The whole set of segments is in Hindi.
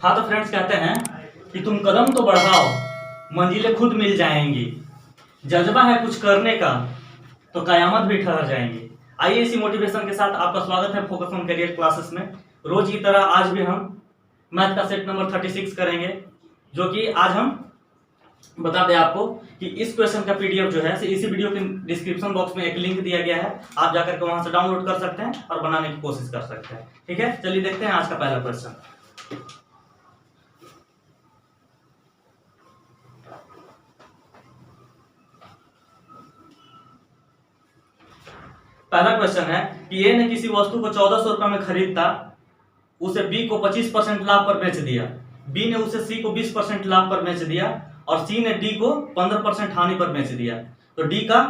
हाँ तो फ्रेंड्स कहते हैं कि तुम कदम तो बढ़ाओ, मंजिलें खुद मिल जाएंगी। जज्बा है कुछ करने का तो कयामत भी ठहर जाएंगी। आइए इसी मोटिवेशन के साथ आपका स्वागत है फोकस ऑन करियर क्लासेस में। रोज की तरह आज भी हम मैथ का सेट नंबर 36 करेंगे, जो कि आज हम बता दें आपको कि इस क्वेश्चन का पीडीएफ जो है इसी वीडियो के डिस्क्रिप्शन बॉक्स में एक लिंक दिया गया है, आप जाकर के वहां से डाउनलोड कर सकते हैं और बनाने की कोशिश कर सकते हैं। ठीक है, चलिए देखते हैं आज का पहला क्वेश्चन। पहला क्वेश्चन है कि ए ने किसी वस्तु को 1400 रुपए में खरीदता, उसे बी को 25% लाभ पर बेच दिया, बी ने उसे सी को 20% लाभ पर बेच दिया और सी ने डी को 15% हानि पर बेच दिया, तो डी का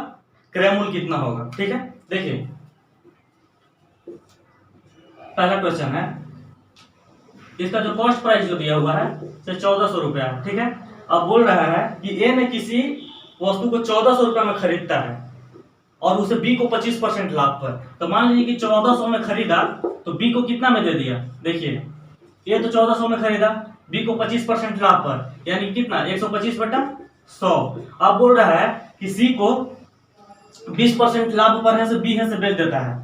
क्रय मूल्य कितना होगा। ठीक है, देखिए पहला क्वेश्चन है, इसका जो कॉस्ट प्राइस जो दिया हुआ है 1400 रुपया है। ठीक है, अब बोल रहा है कि ए ने किसी वस्तु को 1400 रुपए में खरीदता है और उसे बी को 25% लाभ पर, तो मान लीजिए कि 1400 में खरीदा तो बी को कितना में दे दिया। देखिए ये तो 1400 में खरीदा, बी को 25% लाभ पर, यानी कितना 125/100। अब बोल रहा है कि सी को 20% लाभ पर है से बी है से बेच देता है,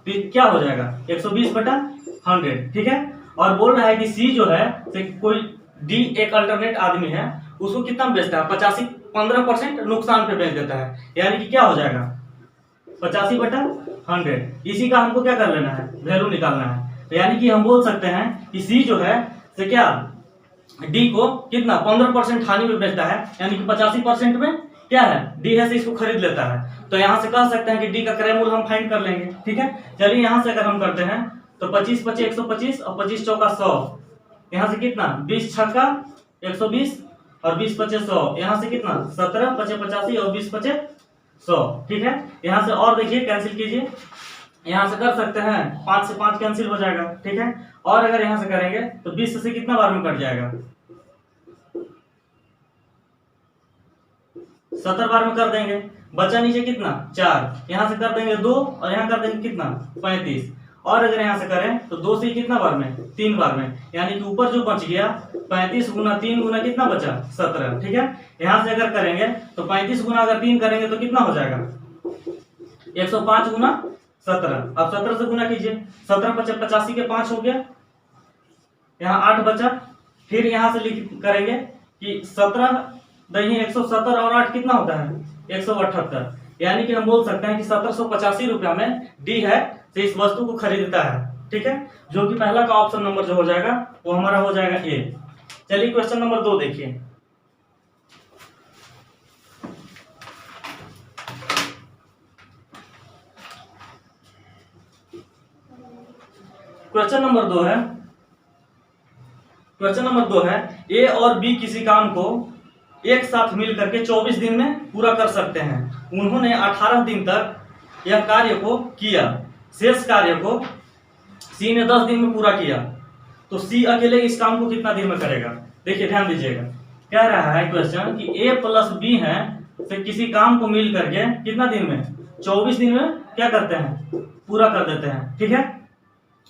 तो क्या हो जाएगा 120/100। ठीक है, और बोल रहा है कि सी जो है से कोई डी एक अल्टरनेट आदमी है, उसको कितना बेचता है 15% नुकसान पे बेच देता है, यानी कि क्या हो जाएगा 85/100। इसी का हमको क्या कर लेना है, वैल्यू निकालना है। तो यानी कि हम बोल सकते हैं कि सी जो है से क्या डी को कितना 15% हानि में बेचता है, यानी कि 85% में क्या है डी है से इसको खरीद लेता है। तो यहाँ से कह सकते हैं कि डी का क्रय मूल्य हम फाइंड कर लेंगे। ठीक है, चलिए यहाँ से अगर हम करते हैं तो 25 × 5 = 125 और 25 × 4 = 100, यहाँ से कितना 20 × 6 = 120 और 20 × 5 = 100, यहाँ से कितना 17 × 5 = 85 और 20 × 5 = 100। ठीक है, यहाँ से और देखिए कैंसिल कीजिए, यहाँ से कर सकते हैं 5 से 5 कैंसिल हो जाएगा। ठीक है, और अगर यहाँ से करेंगे तो 20 से कितना बार में कट जाएगा 70 बार में कर देंगे, बचा नीचे कितना 4, यहाँ से कर देंगे 2 और यहाँ कर देंगे कितना 35, और अगर यहाँ से करें तो 2 से कितना बार में 3 बार में, यानी कि ऊपर जो बच गया 35 × 3 × कितना बचा 17। ठीक है, यहाँ से अगर करेंगे तो 35 × अगर 3 करेंगे तो कितना हो जाएगा 105 × 17। अब 17 से गुना कीजिए, 17 × 5 = 85 के 5 हो गया, यहाँ 8 बचा। फिर यहाँ से करेंगे कि 17 दही 170 और 8 कितना होता है 178, यानी कि हम बोल सकते हैं कि 1785 रुपया में डी है से इस वस्तु को खरीदता है। ठीक है, जो कि पहला का ऑप्शन नंबर जो हो जाएगा वो हमारा हो जाएगा ए। चलिए क्वेश्चन नंबर 2 देखिए। क्वेश्चन नंबर 2 है ए और बी किसी काम को एक साथ मिल करके 24 दिन में पूरा कर सकते हैं। उन्होंने 18 दिन तक यह कार्य को किया, शेष कार्य को सी ने 10 दिन में पूरा किया, तो सी अकेले इस काम को कितना दिन में करेगा। देखिए ध्यान दीजिएगा, कह रहा है क्वेश्चन कि ए प्लस बी है से किसी काम को मिल करके कितना दिन में 24 दिन में क्या करते हैं पूरा कर देते हैं। ठीक है,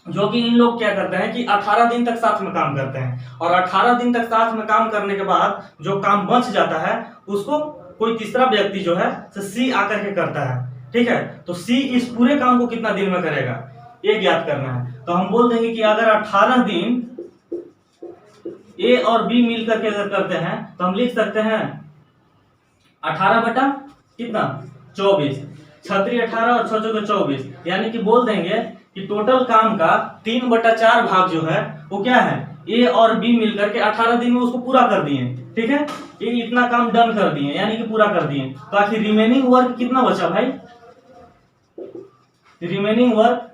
जो कि इन लोग क्या करते हैं कि 18 दिन तक साथ में काम करते हैं, और 18 दिन तक साथ में काम करने के बाद जो काम बच जाता है उसको कोई तीसरा व्यक्ति जो है सी आकर के करता है। ठीक है, तो सी इस पूरे काम को कितना दिन में करेगा ये ज्ञात करना है। तो हम बोल देंगे कि अगर 18 दिन ए और बी मिल करके अगर करते हैं तो हम लिख सकते हैं 18 बटा कितना 24, 36 18 और 6 × 24, यानी कि बोल देंगे कि टोटल काम का 3/4 भाग जो है वो क्या है ए और बी मिलकर के 18 दिन में उसको पूरा कर दिए। ठीक है, ये इतना काम डन कर दिए यानी कि पूरा कर दिए, तो आखिर रिमेनिंग वर्क कितना बचा भाई, रिमेनिंग वर्क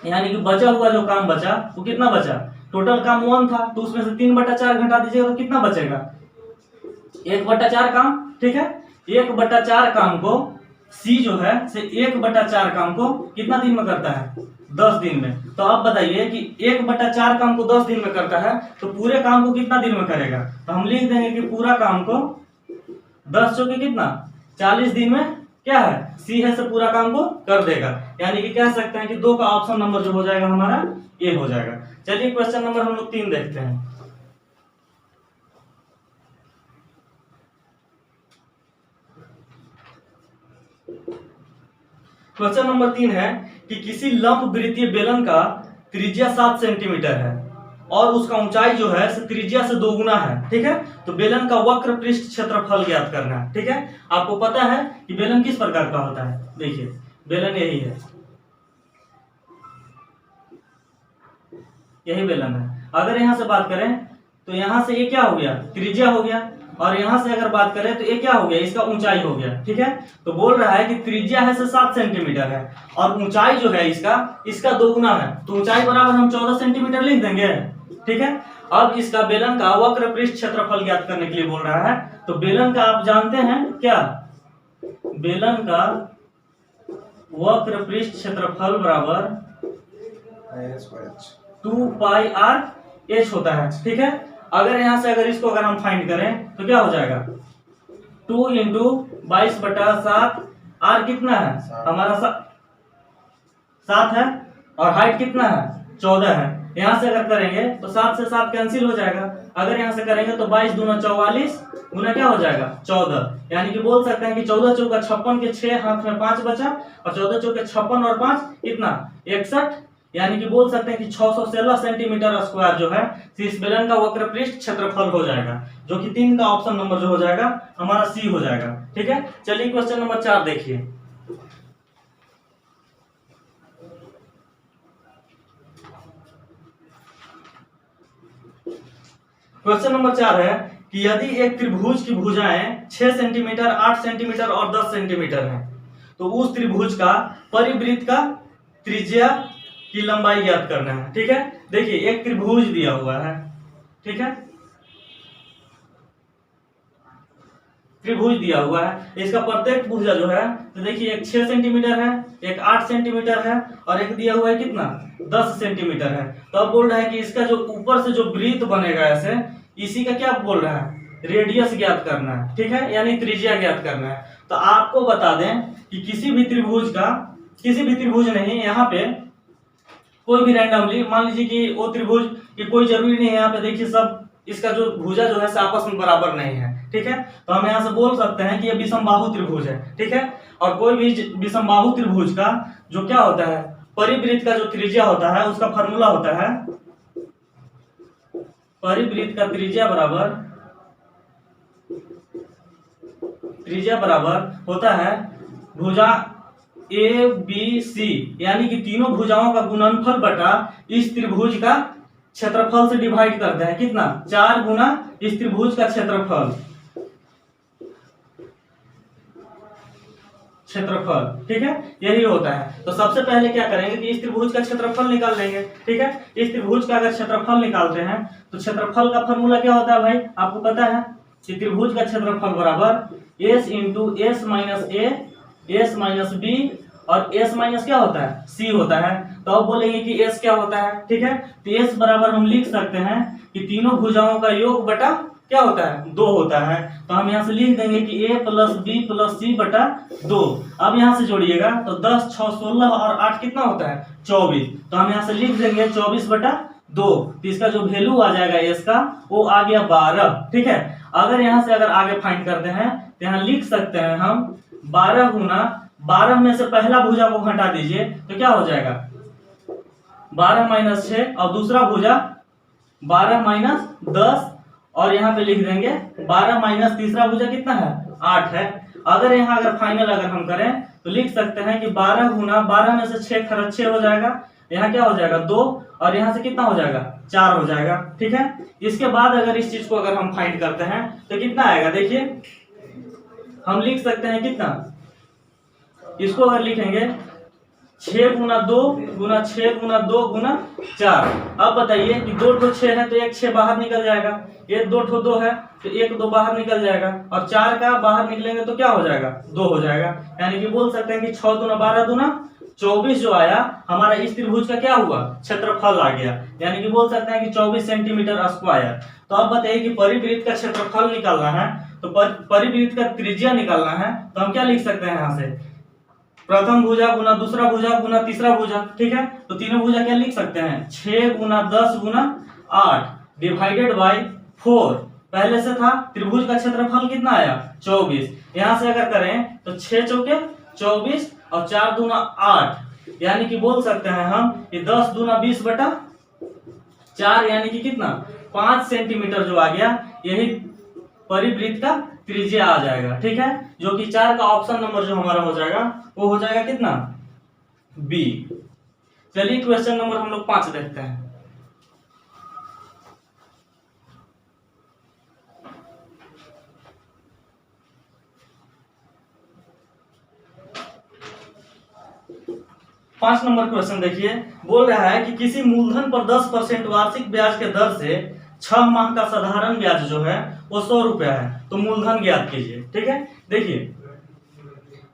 यानी कि बचा हुआ जो काम बचा वो कितना बचा, टोटल काम 1 था तो उसमें से 3/4 घटा दीजिएगा तो कितना बचेगा 1/4 काम। ठीक है, 1/4 काम को सी जो है से 1/4 काम को कितना दिन में करता है 10 दिन में। तो अब बताइए कि 1/4 काम को 10 दिन में करता है तो पूरे काम को कितना दिन में करेगा, तो हम लिख देंगे कि पूरा काम को 10 चौके कितना 40 दिन में क्या है सी है से पूरा काम को कर देगा, यानी कि कह सकते हैं कि 2 का ऑप्शन नंबर जो हो जाएगा हमारा ए हो जाएगा। चलिए क्वेश्चन नंबर हम लोग 3 देखते हैं। क्वेश्चन नंबर 3 है कि किसी लंब वृत्तीय बेलन का त्रिज्या 7 सेंटीमीटर है और उसका ऊंचाई जो है त्रिज्या से 2 गुना है। ठीक है, तो बेलन का वक्र पृष्ठ क्षेत्रफल ज्ञात करना है। ठीक है, आपको पता है कि बेलन किस प्रकार का होता है। देखिए बेलन यही है, यही बेलन है। अगर यहां से बात करें तो यहां से ये क्या हो गया, त्रिज्या हो गया, और यहां से अगर बात करें तो ये क्या हो गया, इसका ऊंचाई हो गया। ठीक है, तो बोल रहा है कि त्रिज्या है से 7 सेंटीमीटर है और ऊंचाई जो है इसका 2 गुना है, तो ऊंचाई बराबर हम 14 सेंटीमीटर लिख देंगे। ठीक है, अब इसका बेलन का वक्र पृष्ठ क्षेत्रफल ज्ञात करने के लिए बोल रहा है। तो बेलन का आप जानते हैं क्या, बेलन का वक्र पृष्ठ क्षेत्रफल बराबर 2 पाई r h होता है। ठीक है, अगर यहां से अगर इसको अगर हम फाइंड करें तो क्या हो जाएगा, 2 इंटू 22/7, r कितना है हमारा 7 है और हाइट कितना है 14 है। यहां से अगर करेंगे तो 7 से 7 कैंसिल हो जाएगा। अगर यहां से करेंगे तो 22 दूना 44 गुना क्या हो जाएगा 14, यानी कि बोल सकते हैं कि 14 चौका 56 के 6 हाथ में 5 बचा और 14 चौके 56 और 5 कितना 61, यानी कि बोल सकते हैं कि 616 सेंटीमीटर स्क्वायर जो है इस बेलन का वक्र पृष्ठ क्षेत्रफल हो जाएगा, जो कि 3 का ऑप्शन नंबर जो हो जाएगा हमारा सी हो जाएगा। ठीक है, चलिए क्वेश्चन नंबर 4 देखिए। क्वेश्चन नंबर 4 है कि यदि एक त्रिभुज की भुजाएं 6 सेंटीमीटर, 8 सेंटीमीटर और 10 सेंटीमीटर है, तो उस त्रिभुज का परिवृत्त का त्रिज्या की लंबाई ज्ञात करना है। ठीक है, देखिए एक त्रिभुज दिया हुआ है। ठीक है, त्रिभुज दिया हुआ है, इसका प्रत्येक भुजा जो है तो देखिए एक 6 सेंटीमीटर है, एक 8 सेंटीमीटर है और एक दिया हुआ है कितना 10 सेंटीमीटर है। तो अब बोल रहा है कि इसका जो ऊपर से जो वृत्त बनेगा ऐसे, इसी का क्या बोल रहा है, रेडियस ज्ञात करना है। ठीक है, यानी त्रिज्या ज्ञात करना है। तो आपको बता दें कि किसी भी त्रिभुज नहीं, यहाँ पे कोई भी रैंडमली मान लीजिए कि वो त्रिभुज की कोई जरूरी नहीं है। यहाँ पे देखिए सब इसका जो भुजा जो है आपस में बराबर नहीं है। ठीक है, तो हम यहाँ से बोल सकते हैं कि ये विषमबाहु त्रिभुज है। ठीक है, और कोई भी विषमबाहु त्रिभुज का जो क्या होता है, परिवृत्त का जो त्रिज्या होता है उसका फॉर्मूला होता है, परिवृत्त का त्रिज्या बराबर होता है भुजा ए बी सी, यानी कि तीनों भुजाओं का गुणनफल बटा इस त्रिभुज का क्षेत्रफल से डिवाइड करते हैं कितना 4 गुना इस त्रिभुज का क्षेत्रफल। ठीक है, यही होता है। तो सबसे पहले क्या करेंगे कि इस त्रिभुज का क्षेत्रफल निकाल लेंगे। ठीक है, इस त्रिभुज का अगर क्षेत्रफल निकालते हैं तो क्षेत्रफल का फॉर्मूला क्या होता है भाई, आपको पता है कि त्रिभुज का क्षेत्रफल बराबर एस इंटू एस माइनस ए, एस माइनस बी और एस माइनस क्या होता है सी होता है। तो अब बोलेंगे कि एस क्या होता है। ठीक है, तो एस बराबर हम लिख सकते हैं कि तीनों भुजाओं का योग बटा क्या होता है 2 होता है। तो हम यहाँ से लिख देंगे कि a प्लस बी प्लस सी बटा 2। अब यहाँ से जोड़िएगा तो 10, 6, 16 और 8 कितना होता है 24। तो हम यहाँ से लिख देंगे 24 बटा 2। तो इसका जो वैल्यू आ जाएगा एस का वो आ गया 12। ठीक है, अगर यहाँ से अगर आगे फाइंड करते हैं तो यहाँ लिख सकते हैं हम 12 गुना 12 में से पहला भुजा को घटा दीजिए तो क्या हो जाएगा 12 माइनस 6 और दूसरा भुजा 12 माइनस 10 और यहाँ पे लिख देंगे 12 माइनस तीसरा भुजा कितना है 8 है। अगर यहाँ अगर फाइनल अगर हम करें तो लिख सकते हैं कि 12 गुना 12 में से 6 खरच 6 हो जाएगा, यहाँ क्या हो जाएगा 2 और यहाँ से कितना हो जाएगा 4 हो जाएगा। ठीक है, इसके बाद अगर इस चीज को अगर हम फाइंड करते हैं तो कितना आएगा, देखिए हम लिख सकते हैं कितना, इसको अगर लिखेंगे 6 गुना 2 गुना 6 गुना 2 गुना 4। अब बताइए कि 2 ठो 6 है तो एक 6 बाहर निकल जाएगा, एक 2 ठो 2 है तो एक 2 बाहर निकल जाएगा और 4 का बाहर निकलेंगे तो क्या हो जाएगा 2 हो जाएगा। यानी कि बोल सकते हैं कि 6 दूना 12 दूना 24 जो आया हमारा इस त्रिभुज का क्या हुआ क्षेत्रफल आ गया, यानी कि बोल सकते हैं कि 24 सेंटीमीटर स्क्वायर। तो अब बताइए कि परिवृत्त का क्षेत्रफल निकालना है तो परिवृत्त का त्रिज्या निकालना है तो हम क्या लिख सकते हैं यहाँ से प्रथम भुजा गुना दूसरा भुजा गुना तीसरा भुजा। ठीक है, तो तीनों भुजा क्या लिख सकते हैं 6 गुना 10 गुना 8 डिवाइडेड बाई 4। पहले से था त्रिभुज का क्षेत्रफल कितना आया 24, यहाँ से अगर करें तो 6 चौके 24 और 4 दूना 8, यानी कि बोल सकते हैं हम कि 10 दूना 20 बटा 4, यानी कि कितना 5 सेंटीमीटर जो आ गया, यही परिवृत्त का त्रिज्या आ जाएगा। ठीक है, जो कि 4 का ऑप्शन नंबर जो हमारा हो जाएगा वो हो जाएगा कितना, बी। चलिए क्वेश्चन नंबर हम लोग 5 देखते हैं। पांच नंबर क्वेश्चन देखिए, बोल रहा है कि किसी मूलधन पर 10% वार्षिक ब्याज के दर से 6 माह का साधारण ब्याज जो है वो 100 रुपया है, तो मूलधन ज्ञात कीजिए। ठीक है, देखिए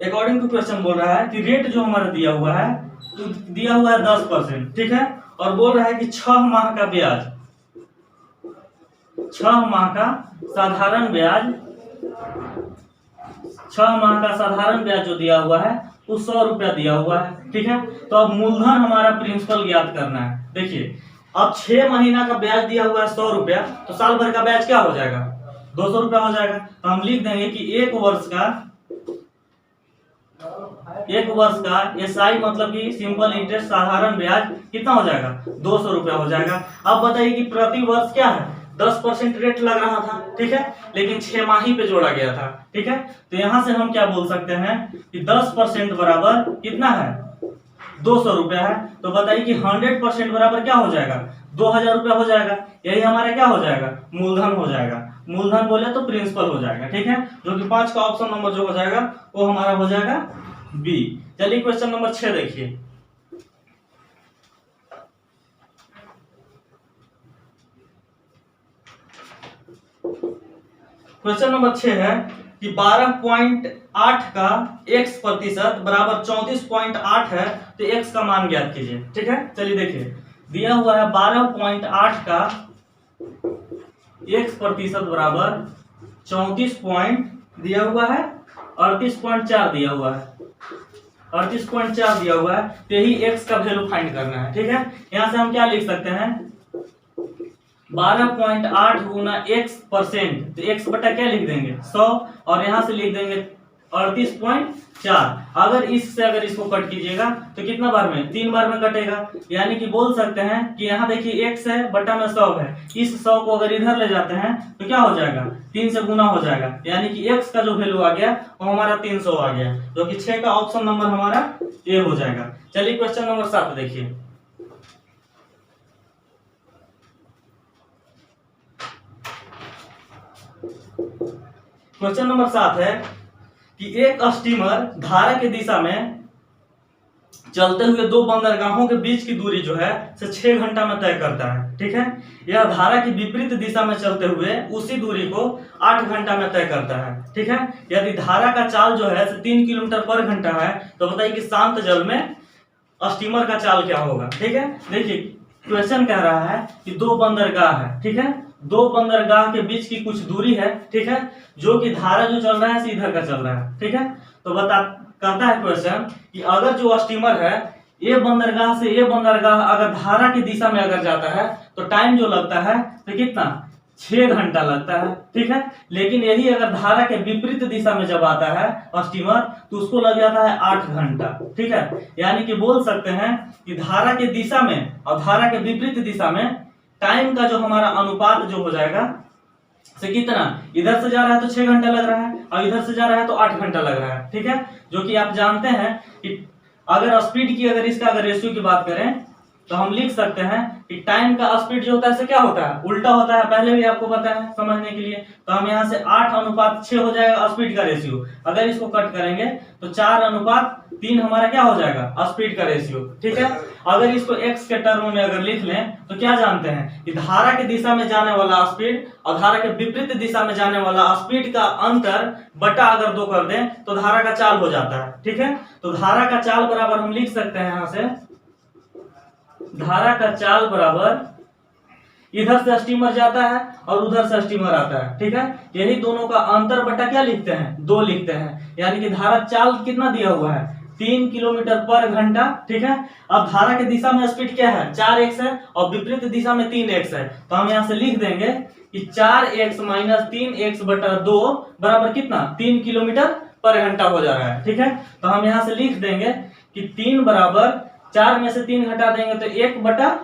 अकॉर्डिंग टू क्वेश्चन बोल रहा है कि रेट जो हमारा दिया हुआ है, तो दिया हुआ है 10%। ठीक है, और बोल रहा है कि 6 माह का ब्याज, 6 माह का साधारण ब्याज, 6 माह का साधारण ब्याज जो दिया हुआ है वो 100 रुपया दिया हुआ है। ठीक है, तो अब मूलधन हमारा प्रिंसिपल ज्ञात करना है। देखिए अब 6 महीना का ब्याज दिया हुआ है 100 रुपया, तो साल भर का ब्याज क्या हो जाएगा, 200 रुपया हो जाएगा। तो हम लिख देंगे कि एक वर्ष का एसआई मतलब कि सिंपल इंटरेस्ट साधारण ब्याज कितना हो जाएगा, 200 रुपया हो जाएगा। अब बताइए कि प्रति वर्ष क्या है, 10% रेट लग रहा था। ठीक है, लेकिन 6 माही पे जोड़ा गया था। ठीक है, तो यहां से हम क्या बोल सकते हैं कि 10% बराबर कितना है, 200 रुपया है। तो बताइए कि 100% बराबर क्या हो जाएगा, 2000 रुपया हो जाएगा। यही हमारा क्या हो जाएगा, मूलधन हो जाएगा। मूलधन बोले तो प्रिंसिपल हो जाएगा। ठीक है, जो कि 5 का ऑप्शन नंबर जो हो जाएगा वो हमारा हो जाएगा बी। चलिए क्वेश्चन नंबर 6 देखिए। क्वेश्चन नंबर 6 है कि 12.8 का x प्रतिशत बराबर 34.8 है, तो x का मान ज्ञात कीजिए। ठीक है, चलिए देखिए दिया हुआ है 12.8 का x प्रतिशत बराबर 34 दिया हुआ है, 38.4 दिया हुआ है, 38.4 दिया हुआ है, तो यही x का वैल्यू फाइंड करना है। ठीक है, यहां से हम क्या लिख सकते हैं, 12.8 गुना x%, तो x बटा क्या लिख देंगे 100, और यहां से लिख देंगे 38.4। अगर इससे अगर इसको कट कीजिएगा तो कितना बार में, 3 बार में कटेगा। यानी कि बोल सकते हैं कि यहाँ देखिए x है बटा में 100 है, इस 100 को अगर इधर ले जाते हैं तो क्या हो जाएगा, 3 से गुना हो जाएगा, यानी कि x का जो वैल्यू आ गया वो हमारा 300 आ गया, जो कि 6 का ऑप्शन नंबर हमारा ए हो जाएगा। चलिए क्वेश्चन नंबर 7 देखिए। क्वेश्चन नंबर 7 है कि एक स्टीमर धारा की दिशा में चलते हुए 2 बंदरगाहों के बीच की दूरी जो है से 6 घंटा में तय करता है। ठीक है, यह धारा की विपरीत दिशा में चलते हुए उसी दूरी को 8 घंटा में तय करता है। ठीक है, यदि धारा का चाल जो है 3 किलोमीटर पर घंटा है, तो बताइए कि शांत जल में स्टीमर का चाल क्या होगा। ठीक है, देखिए क्वेश्चन कह रहा है कि 2 बंदरगाह है। ठीक है, 2 बंदरगाह के बीच की कुछ दूरी है। ठीक है, जो कि धारा जो चल रहा है इधर का चल रहा है। ठीक है, तो कहता है क्वेश्चन कि अगर जो स्टीमर है ए बंदरगाह से ए बंदरगाह अगर धारा की दिशा में अगर जाता है तो टाइम जो लगता है तो कितना, 6 घंटा लगता है। ठीक है, लेकिन यही अगर धारा के विपरीत दिशा में जब आता है स्टीमर तो उसको लग जाता है 8 घंटा। ठीक है, यानी कि बोल सकते हैं कि धारा के दिशा में और धारा के विपरीत दिशा में टाइम का जो हमारा अनुपात जो हो जाएगा से कितना, इधर से जा रहा है तो 6 घंटा लग रहा है और इधर से जा रहा है तो 8 घंटा लग रहा है। ठीक है, जो कि आप जानते हैं कि अगर स्पीड की अगर इसका अगर रेशियो की बात करें तो हम लिख सकते हैं कि टाइम का स्पीड जो होता है क्या होता है, उल्टा होता है। पहले भी आपको पता है समझने के लिए, तो हम यहाँ से 8:6 हो जाएगा स्पीड का रेशियो। अगर इसको कट करेंगे तो 4:3 हमारा क्या हो जाएगा, स्पीड का रेशियो। ठीक है, अगर इसको x के टर्म में अगर लिख लें तो क्या जानते हैं कि धारा की दिशा में जाने वाला स्पीड और धारा के विपरीत दिशा में जाने वाला स्पीड का अंतर बटा अगर 2 कर दें तो धारा का चाल हो जाता है। ठीक है, तो धारा का चाल बराबर हम लिख सकते हैं यहाँ से, धारा का चाल बराबर इधर से स्टीमर जाता है और उधर से स्टीमर आता है। ठीक है, यही दोनों का अंतर बटा क्या लिखते हैं, 2 लिखते हैं। यानी कि धारा चाल कितना दिया हुआ है, 3 किलोमीटर पर घंटा। ठीक है, अब धारा की दिशा में स्पीड क्या है, 4x है और विपरीत दिशा में 3x है, तो हम यहाँ से लिख देंगे कि 4x - 3x बटा 2 बराबर कितना, 3 किलोमीटर पर घंटा हो जा रहा है। ठीक है, तो हम यहाँ से लिख देंगे कि 3 बराबर 4 में से 3 घटा देंगे तो 1 बटा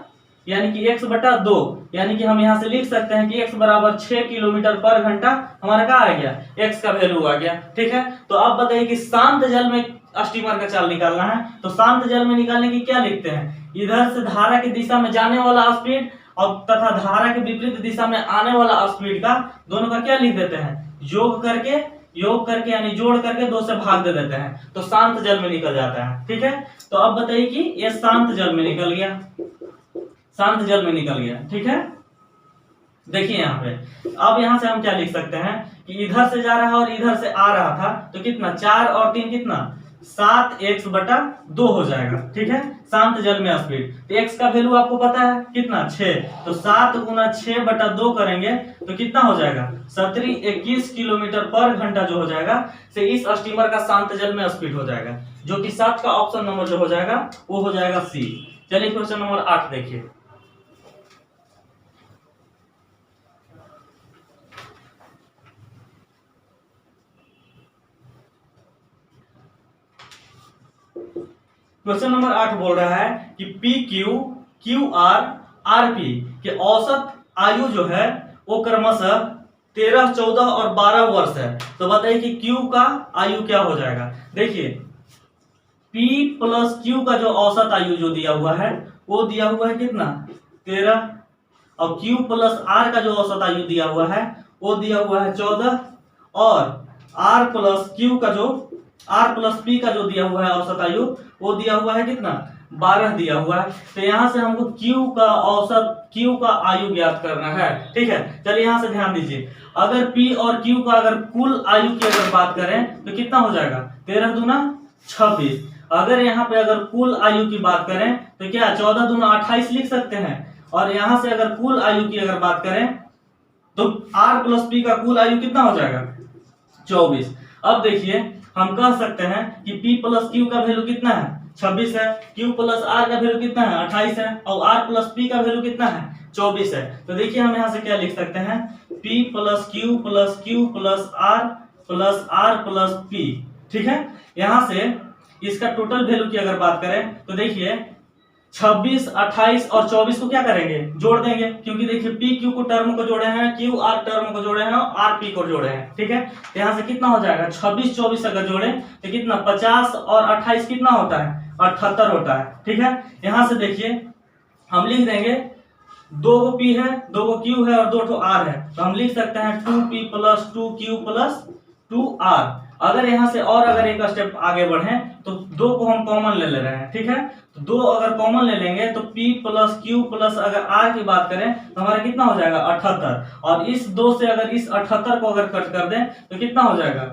यानी कि x बटा 2, यानी कि हम यहाँ से लिख सकते हैं कि x बराबर 6 किलोमीटर पर घंटा हमारा क्या आ गया, x का वैल्यू आ गया। ठीक है, तो अब बताइए कि शांत जल में स्टीमर का चाल निकालना है, तो शांत जल में निकालने की क्या लिखते हैं, इधर से धारा की दिशा में जाने वाला स्पीड और तथा धारा के विपरीत दिशा में आने वाला स्पीड का दोनों का क्या लिख देते हैं, योग करके यानी जोड़ करके 2 से भाग दे देते हैं, तो शांत जल में निकल जाता है। ठीक है, तो अब बताइए कि ये शांत जल में निकल गया, शांत जल में निकल गया। ठीक है, देखिए यहाँ पे अब यहाँ से हम क्या लिख सकते हैं कि इधर से जा रहा है और इधर से आ रहा था, तो कितना 4 और 3 कितना 7x बटा 2 हो जाएगा। ठीक है, शांत जल में स्पीड, तो x का वैल्यू आपको पता है कितना 6, तो 7 गुना 6 बटा 2 करेंगे तो कितना हो जाएगा 21 किलोमीटर पर घंटा जो हो जाएगा से इस स्टीमर का शांत जल में स्पीड हो जाएगा, जो कि 7 का ऑप्शन नंबर जो हो जाएगा वो हो जाएगा सी। चलिए क्वेश्चन नंबर 8 देखिए। क्वेश्चन नंबर 8 बोल रहा है कि P Q Q R R P के औसत आयु जो है वो क्रमशः 13, 14 और 12 वर्ष है। तो बताइए कि क्यू का आयु क्या हो जाएगा। देखिए P प्लस Q का जो औसत आयु जो दिया हुआ है वो दिया हुआ है कितना 13, और Q प्लस R का जो औसत आयु दिया हुआ है वो दिया हुआ है 14, और R प्लस Q का जो R प्लस P का जो दिया हुआ है औसत आयु वो दिया हुआ है कितना 12 दिया हुआ है। तो यहाँ से हमको Q का औसत Q का आयु ज्ञात करना है। ठीक है, चलिए यहाँ से ध्यान दीजिए, अगर P और Q का अगर कुल आयु की अगर बात करें तो कितना हो जाएगा 13 दूना 26। अगर यहाँ पे अगर कुल आयु की बात करें तो क्या 14 दूना 28 लिख सकते हैं, और यहाँ से अगर कुल आयु की अगर बात करें तो R प्लस P का कुल आयु कितना हो जाएगा 24। अब देखिए हम कह सकते हैं कि P प्लस Q का वैल्यू कितना है 26 है, Q प्लस R का वैल्यू कितना है 28 है, और R प्लस P का वैल्यू कितना है 24 है। तो देखिए हम यहाँ से क्या लिख सकते हैं P plus Q plus R plus P। ठीक है, यहाँ से इसका टोटल वैल्यू की अगर बात करें तो देखिए 26, 28 और 24 को क्या करेंगे जोड़ देंगे, क्योंकि देखिए P Q को टर्म को जोड़े हैं, Q R टर्म को जोड़े हैं और R P को जोड़े हैं। ठीक है, तो यहाँ से कितना हो जाएगा 26, 24 अगर जोड़े तो कितना 50 और 28 कितना होता है 78 होता है। ठीक है, यहाँ से देखिए हम लिख देंगे 2 को P है, 2 को Q है और 2 को R है, तो हम लिख सकते हैं 2P plus 2Q plus 2R। अगर यहाँ से और अगर एक स्टेप आगे बढ़े तो 2 को हम कॉमन ले रहे हैं। ठीक है, तो 2 अगर कॉमन ले लेंगे तो P प्लस Q प्लस अगर R की बात करें तो हमारा कितना हो जाएगा 78, और इस 2 से अगर इस 78 को अगर कट कर दें तो कितना हो जाएगा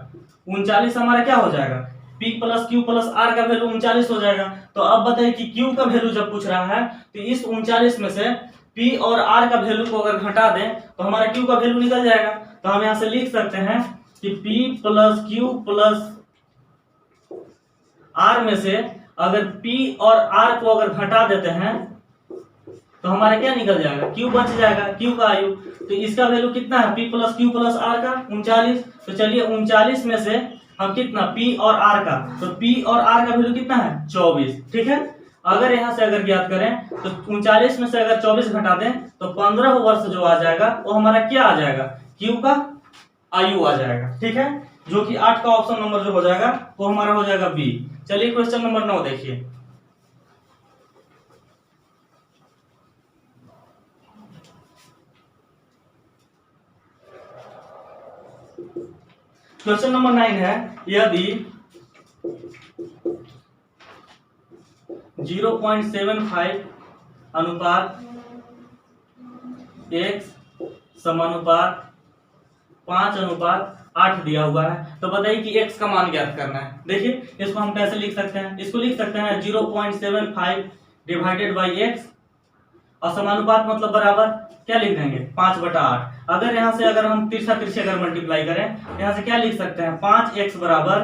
39। हमारा क्या हो जाएगा P plus Q plus R का वैल्यू 39 हो जाएगा। तो अब बताइए कि Q का वैल्यू जब पूछ रहा है तो इस 39 में से P और R का वैल्यू को अगर घटा दें तो हमारा Q का वैल्यू निकल जाएगा। तो हम यहाँ से लिख सकते हैं कि P plus Q plus R में से अगर P और R को अगर घटा देते हैं तो हमारा क्या निकल जाएगा Q बच जाएगा, Q का आयु। तो इसका वैल्यू कितना है P plus Q plus R का 39। तो चलिए 39 में से हम कितना P और R का, तो P और R का वैल्यू कितना है 24। ठीक है, अगर यहाँ से अगर ज्ञात करें तो 39 में से अगर 24 घटा दें तो 15 वर्ष जो आ जाएगा वो हमारा क्या आ जाएगा Q का आयु आ जाएगा। ठीक है, जो कि 8 का ऑप्शन नंबर जो हो जाएगा वो हमारा हो जाएगा बी। चलिए क्वेश्चन नंबर 9 देखिए। क्वेश्चन नंबर 9 है, यदि 0.75 अनुपात x समानुपात 5 अनुपात 8 दिया हुआ है, तो बताइए कि x का मान ज्ञात करना है। देखिए इसको हम कैसे लिख सकते हैं, इसको लिख सकते हैं 0.75 डिवाइडेड बाई x, और समानुपात मतलब बराबर क्या लिख देंगे 5/8। अगर यहाँ से अगर हम तिरछा तिरछे अगर मल्टीप्लाई करें यहाँ से क्या लिख सकते हैं 5x बराबर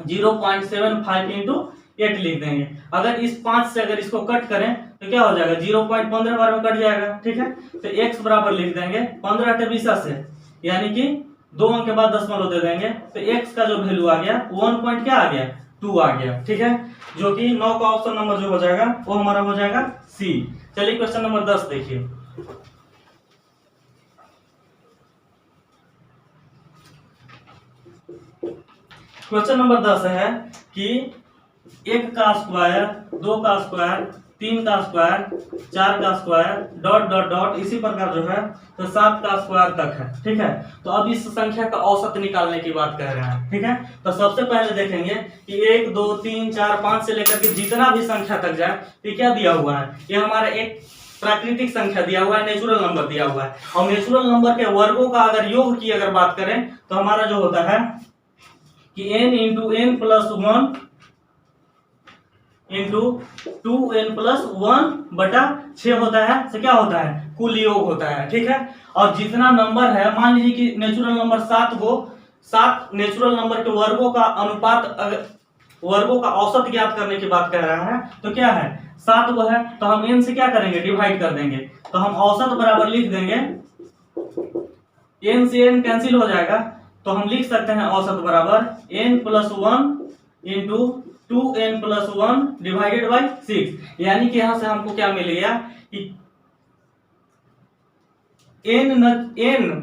0.75 इंटू 8 लिख देंगे। अगर इस 5 से अगर इसको कट करें तो क्या हो जाएगा 0.15 बार में कट जाएगा। ठीक है, तो x बराबर लिख देंगे 15 से यानी कि 2 अंक के बाद दशमलव दे देंगे तो x का जो वैल्यू आ गया 1 पॉइंट क्या आ गया 2 आ गया। ठीक है, जो कि 9 का ऑप्शन नंबर जो हो जाएगा वो हमारा हो जाएगा सी। चलिए क्वेश्चन नंबर 10 देखिए। क्वेश्चन नंबर 10 है कि 1 का स्क्वायर, 2 का स्क्वायर, 3 का स्क्वायर, 4 का स्क्वायर डॉट डॉट डॉट इसी प्रकार जो है तो 7 का स्क्वायर तक है। ठीक है, तो अब इस संख्या का औसत निकालने की बात कह रहे हैं। ठीक है, तो सबसे पहले देखेंगे कि 1 2 3 4 5 से लेकर के जितना भी संख्या तक जाए ये क्या दिया हुआ है, ये हमारा एक प्राकृतिक संख्या दिया हुआ है, नेचुरल नंबर दिया हुआ है। और नेचुरल नंबर के वर्गों का अगर योग की अगर बात करें तो हमारा जो होता है कि n into N plus 1 into 2n+1/6 होता है। से क्या होता है, कुल योग होता है। ठीक है, और जितना नंबर है, मान लीजिए कि नेचुरल नंबर 7 नेचुरल नंबर के वर्गों का अनुपात, वर्गों का औसत ज्ञात करने की बात कर रहा है तो क्या है 7 वो है, तो हम n से क्या करेंगे डिवाइड कर देंगे, तो हम औसत बराबर लिख देंगे, n से n कैंसिल हो जाएगा तो हम लिख सकते हैं औसत बराबर n+1 into 2n+1 divided by 6। यानी कि यहां से हमको क्या मिल गया कि n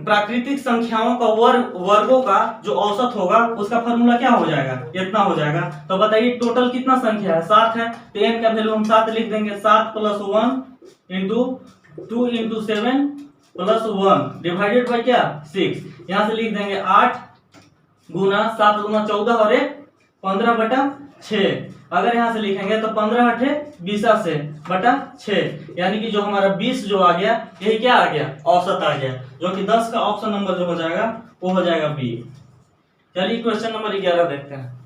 प्राकृतिक संख्याओं का वर्गों का जो औसत होगा उसका फॉर्मूला क्या हो जाएगा, इतना हो जाएगा। तो बताइए टोटल कितना संख्या है, 7 है, तो n का वैल्यू हम 7 लिख देंगे, 7+1 इंटू 2 इंटू 7+1 डिवाइडेड बाई क्या 6। यहां से लिख देंगे 8 गुना 7 गुना 14 और 1 15/6। अगर यहां से लिखेंगे तो 15/20/6, यानी कि जो हमारा 20 जो आ गया यही क्या आ गया औसत आ गया, जो कि 10 का ऑप्शन नंबर जो हो जाएगा वो हो जाएगा बी। चलिए क्वेश्चन नंबर 11 देखते हैं।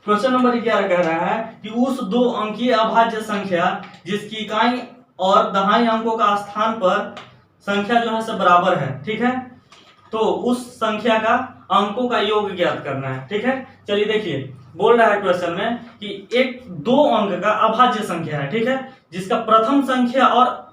क्वेश्चन नंबर 11 कह रहा है कि उस 2 अंकीय अभाज्य संख्या जिसकी इकाई और दहाई अंकों का स्थान पर संख्या जो है सब बराबर है। ठीक है, तो उस संख्या का अंकों का योग ज्ञात करना है। ठीक है, चलिए देखिए बोल रहा है क्वेश्चन में कि एक 2 अंक का अभाज्य संख्या है। ठीक है, जिसका प्रथम संख्या और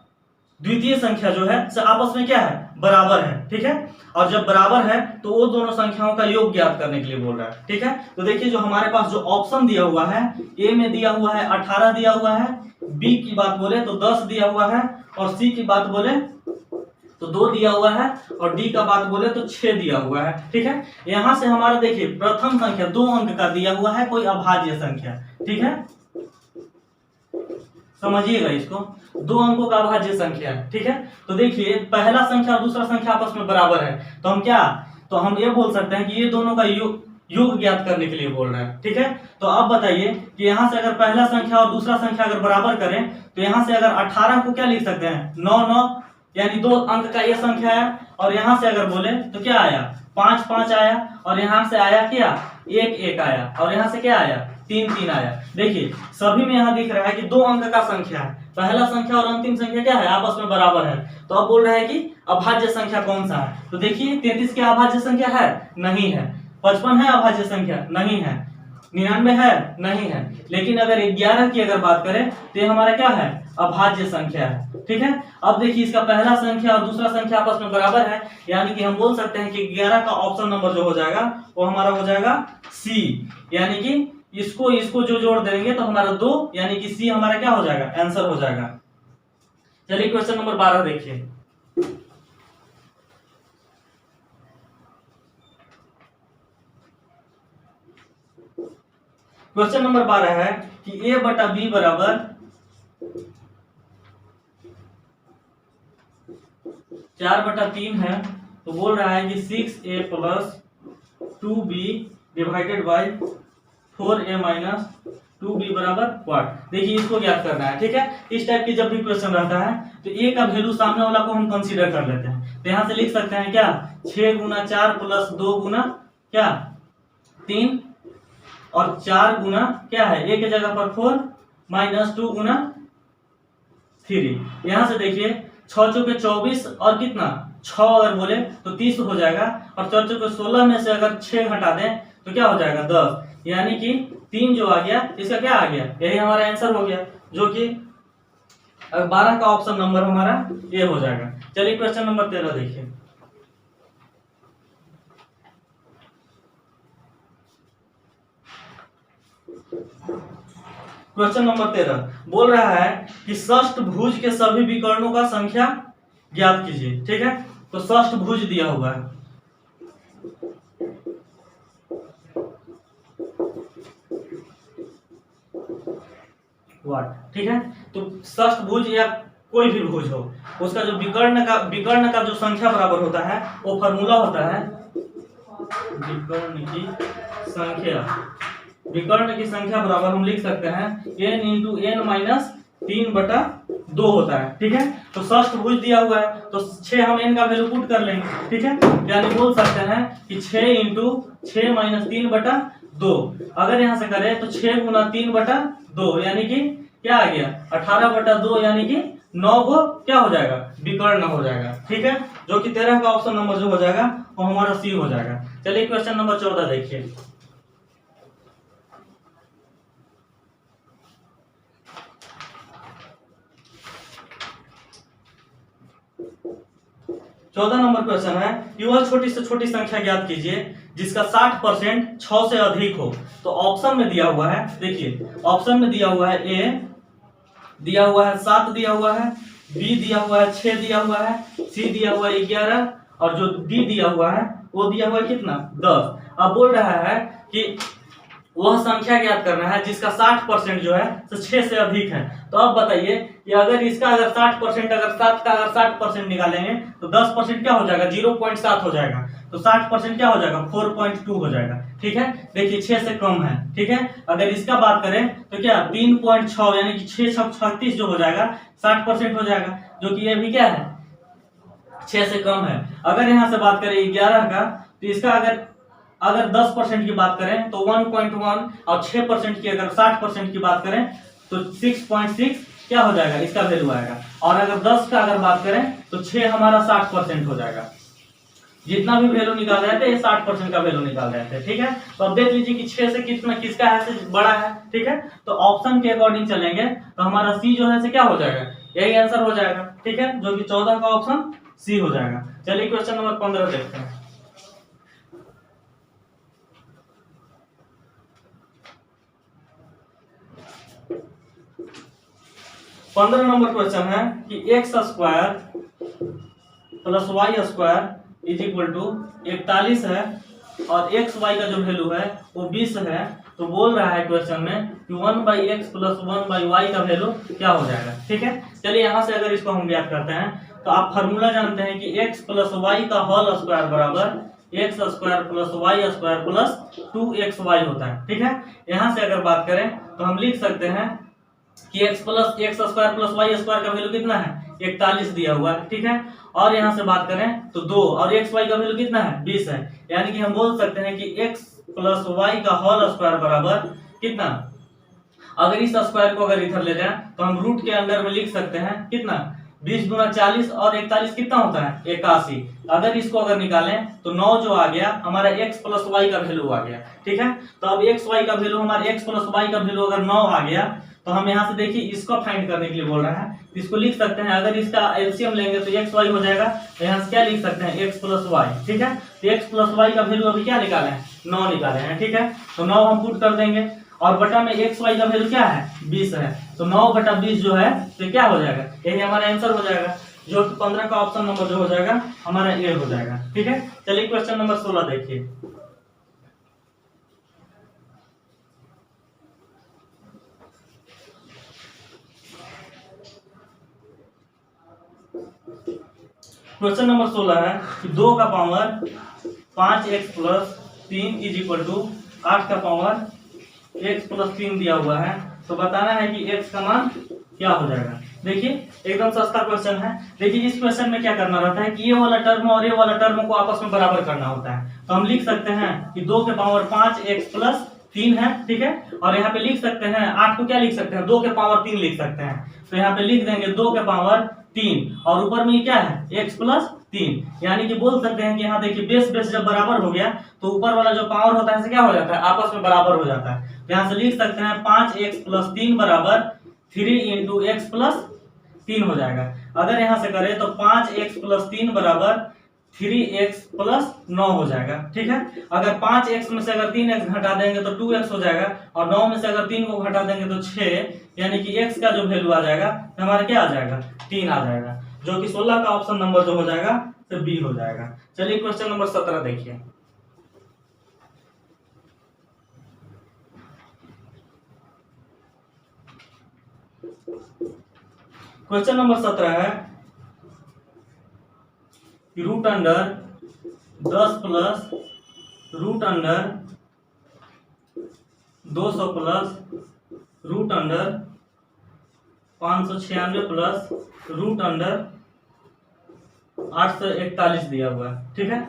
द्वितीय संख्या जो है से आपस में क्या है बराबर है। ठीक है, और जब बराबर है तो वो दोनों संख्याओं का योग ज्ञात करने के लिए बोल रहा है। ठीक है, तो देखिए जो हमारे पास जो ऑप्शन दिया हुआ है, ए में दिया हुआ है 18 दिया हुआ है, बी की बात बोले तो 10 दिया हुआ है, और सी की बात बोले तो 2 दिया हुआ है, और डी का बात बोले तो 6 दिया हुआ है। ठीक है, यहां से हमारा देखिए प्रथम संख्या 2 अंक का दिया हुआ है कोई अभाज्य संख्या। ठीक है, समझिएगा इसको, 2 अंकों का अभाज्य संख्या है। ठीक है, तो देखिए पहला संख्या और दूसरा संख्या आपस में बराबर है, तो हम क्या, तो हम ये बोल सकते हैं कि ये दोनों का योग ज्ञात करने के लिए बोल रहे हैं। ठीक है, तो अब बताइए कि यहाँ से अगर पहला संख्या और दूसरा संख्या अगर बराबर करें तो यहाँ से अगर 18 को क्या लिख सकते हैं 9 यानी 2 अंक का ये संख्या है, और यहाँ से अगर बोले तो क्या आया 5 आया, और यहाँ से आया क्या 1 आया, और यहाँ से क्या आया 3 आया। देखिए सभी में यहाँ दिख रहा है कि 2 अंक का संख्या है, पहला संख्या और अंतिम संख्या क्या है आपस में बराबर है। तो अब बोल रहा है कि अभाज्य संख्या कौन सा है, तो देखिए 33 की अभाज्य संख्या है नहीं है, 55 है अभाज्य संख्या नहीं है, 99 है नहीं है, लेकिन अगर 11 की अगर बात करें तो ये हमारा क्या है अभाज्य संख्या है। ठीक है, अब देखिए इसका पहला संख्या और दूसरा संख्या आपस में बराबर है, यानी कि हम बोल सकते हैं कि 11 का ऑप्शन नंबर जो हो जाएगा वो हमारा हो जाएगा सी, यानी कि इसको जो जोड़ देंगे तो हमारा 2 यानी कि सी हमारा क्या हो जाएगा आंसर हो जाएगा। चलिए क्वेश्चन नंबर 12 देखिए। क्वेश्चन नंबर 12 है कि a बटा b बराबर 4/3 है, तो बोल रहा है कि 6a + 2b divided by 4a - 2b बराबर व्हाट। देखिए इसको ज्ञात करना है। ठीक है, इस टाइप की जब भी क्वेश्चन रहता है तो a का वैल्यू सामने वाला को हम कंसीडर कर लेते हैं, तो यहाँ से लिख सकते हैं क्या 6 × 4 + 2 × क्या 3, और 4 गुना क्या है a के जगह पर 4 - 2 × 3। यहाँ से देखिए 6 चौके 24 और कितना 6 अगर बोले तो 30 हो जाएगा, और 4 चौके 16 में से अगर 6 हटा दें तो क्या हो जाएगा 10, यानी कि 3 जो आ गया इसका क्या आ गया, यही हमारा आंसर हो गया, जो कि 12 का ऑप्शन नंबर हमारा ए हो जाएगा। चलिए क्वेश्चन नंबर 13 देखिए। क्वेश्चन नंबर 13 बोल रहा है कि षष्ठभुज के सभी विकर्णों का संख्या ज्ञात कीजिए। ठीक है, तो षष्ठभुज दिया हुआ है, वाट। ठीक है, तो षष्ठभुज या कोई भी भुज हो, उसका जो विकर्ण का जो संख्या बराबर होता है वो फॉर्मूला होता है विकर्ण की संख्या बराबर हम लिख सकते हैं n इंटू एन माइनस 3/2 होता है। ठीक है, तो षष्ठभुज दिया हुआ है तो 6 हम n का वैल्यू पुट कर लेंगे। ठीक है, यानी बोल सकते हैं कि 6 इंटू 6 माइनस 3/2। अगर यहाँ से करें तो 6 गुना 3/2 यानी कि क्या आ गया 18/2, यानी कि 9 को क्या हो जाएगा, विकर्ण हो जाएगा। ठीक है, जो कि 13 का ऑप्शन नंबर जो हो जाएगा वो हमारा सी हो जाएगा। चलिए क्वेश्चन नंबर 14 देखिए। चौदह नंबर क्वेश्चन है कि वह छोटी से छोटी संख्या ज्ञात कीजिए जिसका 60% 6 से अधिक हो। तो ऑप्शन में दिया हुआ है, देखिए ऑप्शन में दिया हुआ है ए दिया हुआ है 7 दिया हुआ है, बी दिया हुआ है 6 दिया हुआ है, सी दिया हुआ है 11 और जो डी दिया हुआ है वो दिया हुआ है कितना 10। अब बोल रहा है कि वह संख्या ज्ञात करना है जिसका 60% जो है तो 6 से अधिक है। तो अब बताइए कि अगर इसका अगर 60% अगर 7 का अगर 60% निकालेंगे तो 10% क्या हो जाएगा 0.7 हो जाएगा, तो 60% क्या हो जाएगा 4.2 हो जाएगा। ठीक है, देखिए 6 से कम है। ठीक है, अगर इसका बात करें तो क्या 3.6 यानी कि 6 6 36 जो हो जाएगा 60% हो जाएगा, जो कि ये भी क्या है 6 से कम है। अगर यहाँ से बात करें 11 का तो इसका अगर 10% की बात करें तो 1.1 और 6% की अगर 60% की बात करें तो 6.6 क्या हो जाएगा इसका वैल्यू आएगा। और अगर 10 का अगर बात करें तो 6 हमारा 60% हो जाएगा। जितना भी वैल्यू निकाल रहे थे ये 60% का वैल्यू निकाल रहे थे। ठीक है, तो अब देख लीजिए कि 6 से किसका है से बड़ा है। ठीक है, तो ऑप्शन के अकॉर्डिंग चलेंगे तो हमारा सी जो है से क्या हो जाएगा, यही आंसर हो जाएगा। ठीक है, जो कि 14 का ऑप्शन सी हो जाएगा। चलिए क्वेश्चन नंबर 15 देखते हैं। पंद्रह नंबर क्वेश्चन है कि x square plus Y square is equal to 41 है और एक्स वाई का जो वैल्यू है वो 20 है। तो बोल रहा है क्वेश्चन में कि 1/x प्लस 1/y का वैल्यू क्या हो जाएगा। ठीक है, चलिए यहाँ से अगर इसको हम ज्ञात करते हैं तो आप फार्मूला जानते हैं कि x प्लस वाई का होल स्क्वायर बराबर X square plus Y square plus 2xy होता है। ठीक है, यहाँ से अगर बात करें तो हम लिख सकते हैं कि x square plus Y square का वैल्यू कितना है 41 दिया हुआ है। ठीक है, और यहाँ से बात करें तो 2 और एक्स वाई का वैल्यू कितना है 20 है, यानी कि हम बोल सकते हैं कि x प्लस वाई का होल स्क्वायर बराबर कितना, अगर इस स्क्वायर को अगर इधर ले जाए तो हम रूट के अंदर में लिख सकते हैं कितना 20 गुना 40 और 41 कितना होता है 81। अगर इसको अगर निकालें तो 9 जो आ गया हमारा x प्लस वाई का वैल्यू आ गया। ठीक है, तो अब x वाई का वैल्यू हमारा x प्लस वाई का वैल्यू अगर 9 आ गया तो हम यहाँ से देखिए इसको फाइंड करने के लिए बोल रहा है, तो इसको लिख सकते हैं अगर इसका एलसीएम लेंगे तो एक्स वाई हो जाएगा। तो यहाँ से क्या लिख सकते हैं एक्स प्लस वाई। ठीक है, तो एक्स प्लस वाई का वैल्यू अभी क्या निकाले हैं 9 निकाले हैं। ठीक है, तो 9 हम पुट कर देंगे और बटा में एक्स वाई का वैल्यू क्या है 20 है, तो 9/20 जो है तो क्या हो जाएगा, यही हमारा आंसर हो जाएगा, जो 15 का ऑप्शन नंबर जो हो जाएगा हमारा ए हो जाएगा। ठीक है, चलिए क्वेश्चन नंबर 16 देखिए। क्वेश्चन नंबर 16 है कि 2 का power 5x plus 3 is equal to 8 का पावर x प्लस 3 दिया हुआ है। तो बताना है कि x का मान क्या हो जाएगा। देखिए एकदम सस्ता क्वेश्चन है। देखिए इस क्वेश्चन में क्या करना रहता है कि ये वाला टर्म और ये वाला टर्म को आपस में बराबर करना होता है। तो हम लिख सकते हैं कि 2 के पावर 5x प्लस 3 है। ठीक है, और यहाँ पे लिख सकते हैं 8 को क्या लिख सकते हैं 2 के पावर 3 लिख सकते हैं। तो यहाँ पे लिख देंगे 2 के पावर 3 और ऊपर में क्या है x प्लस 3। यानी कि बोल सकते हैं कि यहाँ देखिए बेस बेस जब बराबर हो गया तो ऊपर वाला जो पावर होता है से क्या हो जाता है, आपस में बराबर हो जाता है। तो यहाँ से लिख सकते हैं 5x + 3 बराबर 3 × x + 3 हो जाएगा। अगर यहाँ से करें तो 5x + 3 बराबर 3x + 9 हो जाएगा। ठीक है, अगर 5x में से अगर 3x घटा देंगे तो 2x हो जाएगा, और 9 में से अगर 3 को घटा देंगे तो 6, यानी कि x का जो वैल्यू आ जाएगा हमारा क्या आ जाएगा, 3 आ जाएगा, जो कि 16 का ऑप्शन नंबर जो हो जाएगा तो बी हो जाएगा। चलिए क्वेश्चन नंबर 17 देखिए। क्वेश्चन नंबर 17 है √10 प्लस √200 प्लस √596 प्लस √841 दिया हुआ है। ठीक है,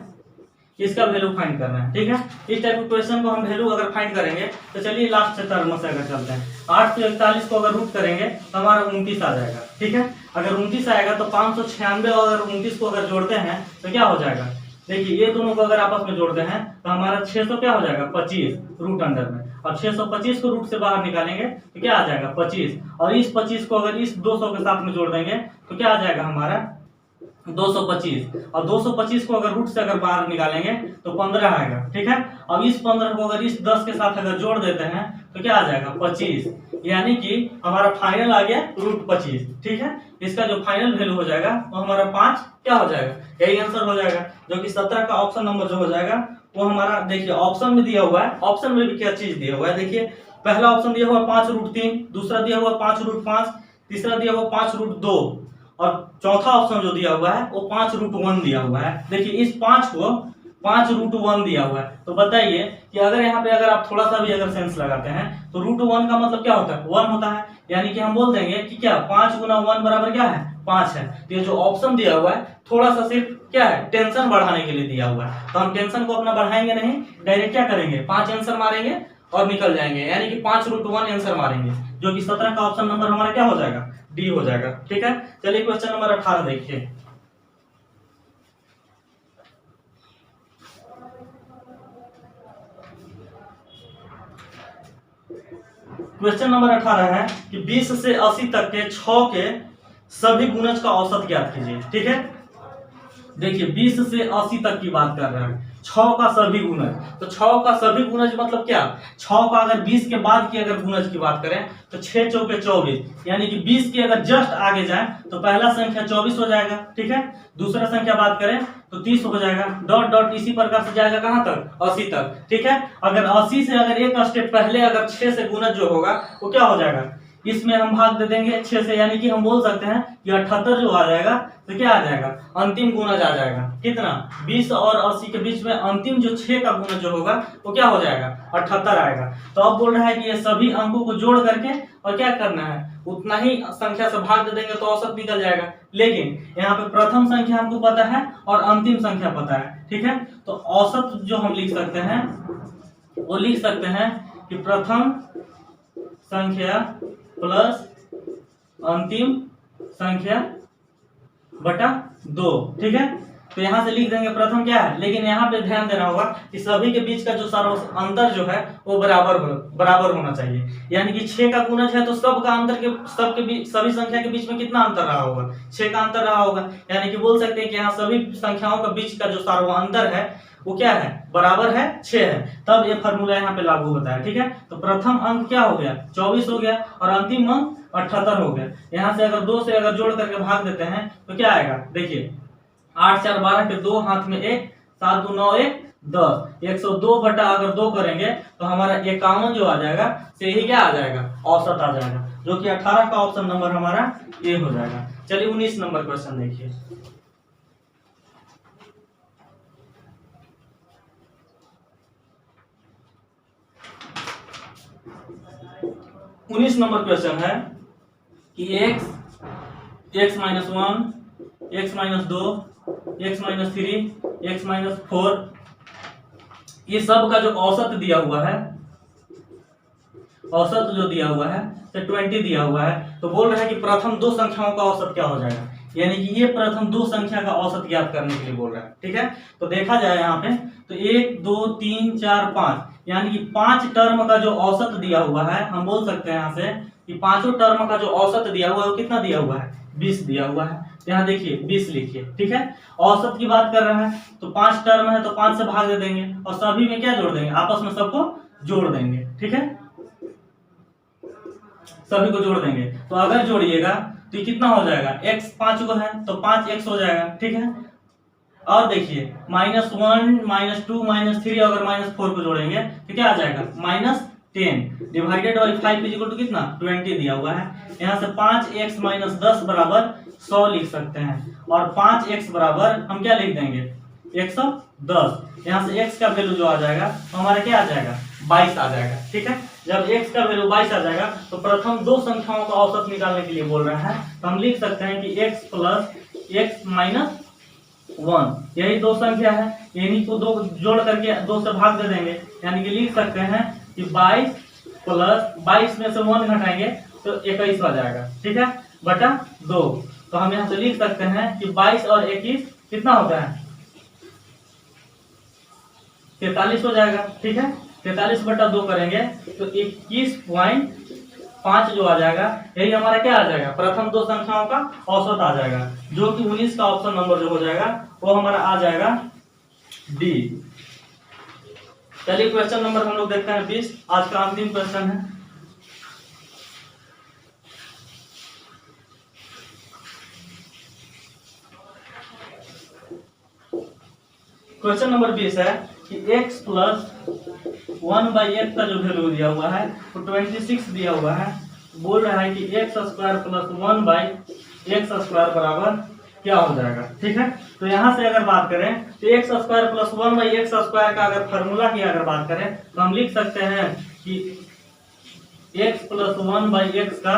इसका वैल्यू फाइंड करना है। ठीक है, इस टाइप के क्वेश्चन को हम वैल्यू अगर फाइंड करेंगे तो चलिए लास्ट टर्म से अगर चलते हैं। 841 को अगर रूट करेंगे तो हमारा 29 आ जाएगा। ठीक है, अगर 29 आएगा तो 596 और 29 को अगर जोड़ते हैं तो क्या हो जाएगा, देखिए ये दोनों को अगर आपस में जोड़ते हैं तो हमारा 600 क्या हो जाएगा, 25 √अंडर में। अब 625 को रूट से बाहर निकालेंगे तो क्या आ जाएगा, 25, और इस 25 को अगर इस 200 के साथ में जोड़ देंगे तो क्या आ जाएगा हमारा 225, और 225 को अगर रूट से अगर बाहर निकालेंगे तो 15 आएगा। ठीक है, अब इस 15 को अगर इस 10 के साथ अगर जोड़ देते हैं तो क्या आ जाएगा, 25, यानी कि हमारा फाइनल आ गया √25। ठीक है, इसका जो फाइनल वैल्यू हो जाएगा वो हमारा 5 क्या हो जाएगा, यही आंसर हो जाएगा, जो कि 17 का ऑप्शन नंबर जो हो जाएगा वो हमारा, देखिए ऑप्शन में दिया हुआ है, ऑप्शन में भी क्या चीज दिया हुआ है, देखिए पहला ऑप्शन दिया हुआ 5√3, दूसरा दिया हुआ 5√5, तीसरा दिया हुआ 5√2, और चौथा ऑप्शन जो दिया हुआ है वो 5√1 दिया हुआ है। देखिए इस 5 को 5√1 दिया हुआ है, तो बताइए कि अगर यहाँ पे अगर आप थोड़ा सा भी अगर सेंस लगाते हैं तो √1 का मतलब क्या होता है, 1 होता है, यानी कि हम बोल देंगे कि क्या 5 × 1 बराबर क्या है, 5 है। तो ये जो ऑप्शन दिया हुआ है थोड़ा सा सिर्फ क्या है, टेंशन बढ़ाने के लिए दिया हुआ है, तो हम टेंशन को अपना बढ़ाएंगे नहीं, डायरेक्ट क्या करेंगे, 5 आंसर मारेंगे और निकल जाएंगे, यानी कि 5√1 आंसर मारेंगे, जो कि 17 का ऑप्शन नंबर हमारा क्या हो जाएगा, डी हो जाएगा। ठीक है, चलिए क्वेश्चन नंबर 18 देखिए। क्वेश्चन नंबर 18 है कि 20 से 80 तक के 6 के सभी गुणज का औसत ज्ञात कीजिए। ठीक है, देखिए 20 से 80 तक की बात कर रहे हैं, 6 का सभी गुणज, तो 6 का सभी गुणज मतलब क्या, 6 का अगर 20 के बाद की अगर गुणज की बात करें तो 6 चौके 24, यानी कि 20 के अगर जस्ट आगे जाए तो पहला संख्या 24 हो जाएगा। ठीक है, दूसरा संख्या बात करें तो 30 हो जाएगा, डॉट डॉट इसी प्रकार से जाएगा कहां तक, 80 तक। ठीक है, अगर 80 से अगर एक स्टेप पहले अगर 6 से गुणज जो होगा वो क्या हो जाएगा, इसमें हम भाग दे देंगे 6 से, यानी कि हम बोल सकते हैं कि 78 जो आ जाएगा तो क्या आ जाएगा, अंतिम गुणज आ जाएगा, कितना, 20 और 80 के बीच में अंतिम जो 6 का गुणज जो होगा वो क्या हो जाएगा, 78 आएगा। तो अब बोल रहा है कि ये सभी अंकों को जोड़ करके और क्या करना है, उतना ही संख्या से भाग दे देंगे तो औसत निकल जाएगा। लेकिन यहाँ पे प्रथम संख्या हमको पता है और अंतिम संख्या पता है। ठीक है, तो औसत जो हम लिख सकते हैं वो लिख सकते हैं कि प्रथम संख्या प्लस अंतिम संख्या बटा 2। ठीक है, तो यहाँ से लिख देंगे प्रथम क्या है, लेकिन यहाँ पे ध्यान देना होगा कि सभी के बीच का जो अंतर जो है वो बराबर होना चाहिए, यानी कि 6 का गुणज है तो सबका अंतर के सबके बीच, सभी संख्या के बीच में कितना अंतर रहा होगा, 6 का अंतर रहा होगा, यानी कि बोल सकते हैं कि यहाँ सभी संख्याओं के बीच का जो अंतर है वो क्या है, बराबर है, 6 है, तब ये फॉर्मूला यहाँ पे लागू होता है। ठीक है, तो प्रथम अंक क्या हो गया, 24 हो गया, और अंतिम अंक 78 हो गया। यहाँ से अगर 2 से अगर जोड़ करके भाग देते हैं तो क्या आएगा, देखिए 8 4 12 के 2 हाथ में 1, 7 2 9 1 10, 102 बटा अगर 2 करेंगे तो हमारा 51 जो आ जाएगा से ही क्या आ जाएगा, औसत आ जाएगा, जो कि 18 का ऑप्शन नंबर हमारा ए हो जाएगा। चलिए 19 नंबर क्वेश्चन देखिए। 19 नंबर क्वेश्चन है कि x - 1 x - 2 x - 3 x - 4 ये सब का जो औसत दिया हुआ है, औसत जो दिया हुआ है तो 20 दिया हुआ है, तो बोल रहे हैं कि प्रथम दो संख्याओं का औसत क्या हो जाएगा, यानी कि ये प्रथम दो संख्या का औसत ज्ञात करने के लिए बोल रहा है। ठीक है, तो देखा जाए यहाँ पे तो 1 2 3 4 5 यानी कि 5 टर्म का जो औसत दिया हुआ है, हम बोल सकते हैं यहाँ से कि पांचों टर्म का जो औसत दिया हुआ है वो कितना दिया हुआ है, 20 दिया हुआ है। यहाँ देखिए 20 लिखिए। ठीक है, औसत की बात कर रहा है तो 5 टर्म है तो 5 से भाग दे देंगे और सभी में क्या जोड़ देंगे, आपस में सबको जोड़ देंगे। ठीक है, सभी को जोड़ देंगे तो अगर जोड़िएगा तो ये कितना हो जाएगा, x 5 को है तो 5x हो जाएगा। ठीक है, और देखिए -1 -2 -3 अगर -4 को जोड़ेंगे तो क्या आ जाएगा, -10 divided by 5 is equal to कितना, 20 दिया हुआ है। यहाँ से 5x - 10 बराबर 100 लिख सकते हैं और 5x बराबर हम क्या लिख देंगे, 110। यहाँ से x का वैल्यू जो आ जाएगा तो हमारा क्या आ जाएगा, 22 आ जाएगा। ठीक है, जब x का वैल्यू 22 आ जाएगा तो प्रथम दो संख्याओं का औसत निकालने के लिए बोल रहा है, तो हम लिख सकते हैं कि x + x - 1 यही दो संख्या है, इन्हीं को दो जोड़ करके 2 से भाग दे देंगे, यानी कि लिख सकते हैं कि 22 + 22 में से 1 घटाएंगे तो 21 आ जाएगा। ठीक है, बटा 2। तो हम यहाँ से लिख सकते हैं कि 22 और 21 कितना होता है, 43 हो जाएगा। ठीक है, 43 बटा 2 करेंगे तो 21.5 जो आ जाएगा, यही हमारा क्या आ जाएगा, प्रथम दो संख्याओं का औसत आ जाएगा, जो कि 19 का ऑप्शन नंबर जो हो जाएगा वो हमारा आ जाएगा डी। चलिए क्वेश्चन नंबर हम लोग देखते हैं 20, आज का अंतिम क्वेश्चन है। क्वेश्चन नंबर 20 है कि x + 1/x का जो वैल्यू दिया हुआ है वो 26 दिया हुआ है। बोल रहा है कि x² + 1/x² बराबर क्या हो जाएगा। ठीक है, तो यहाँ से अगर बात करें तो x² + 1/x² का अगर फार्मूला की अगर बात करें तो हम लिख सकते हैं कि x + 1/x का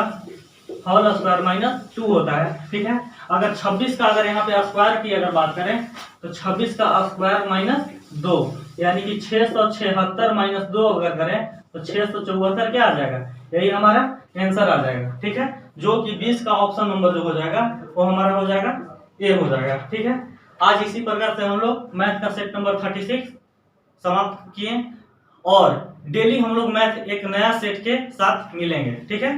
होल स्क्वायर -2 होता है। ठीक है, अगर 26 का अगर यहाँ पे स्क्वायर की अगर बात करें तो 26 का स्क्वायर -2 यानी कि 676 - 2 अगर करें तो 674 क्या आ जाएगा, यही हमारा आंसर आ जाएगा। ठीक है, जो कि 20 का ऑप्शन नंबर जो हो जाएगा वो हमारा हो जाएगा ए हो जाएगा। ठीक है, आज इसी प्रकार से हम लोग मैथ का सेट नंबर 36 समाप्त किए और डेली हम लोग मैथ एक नया सेट के साथ मिलेंगे। ठीक है।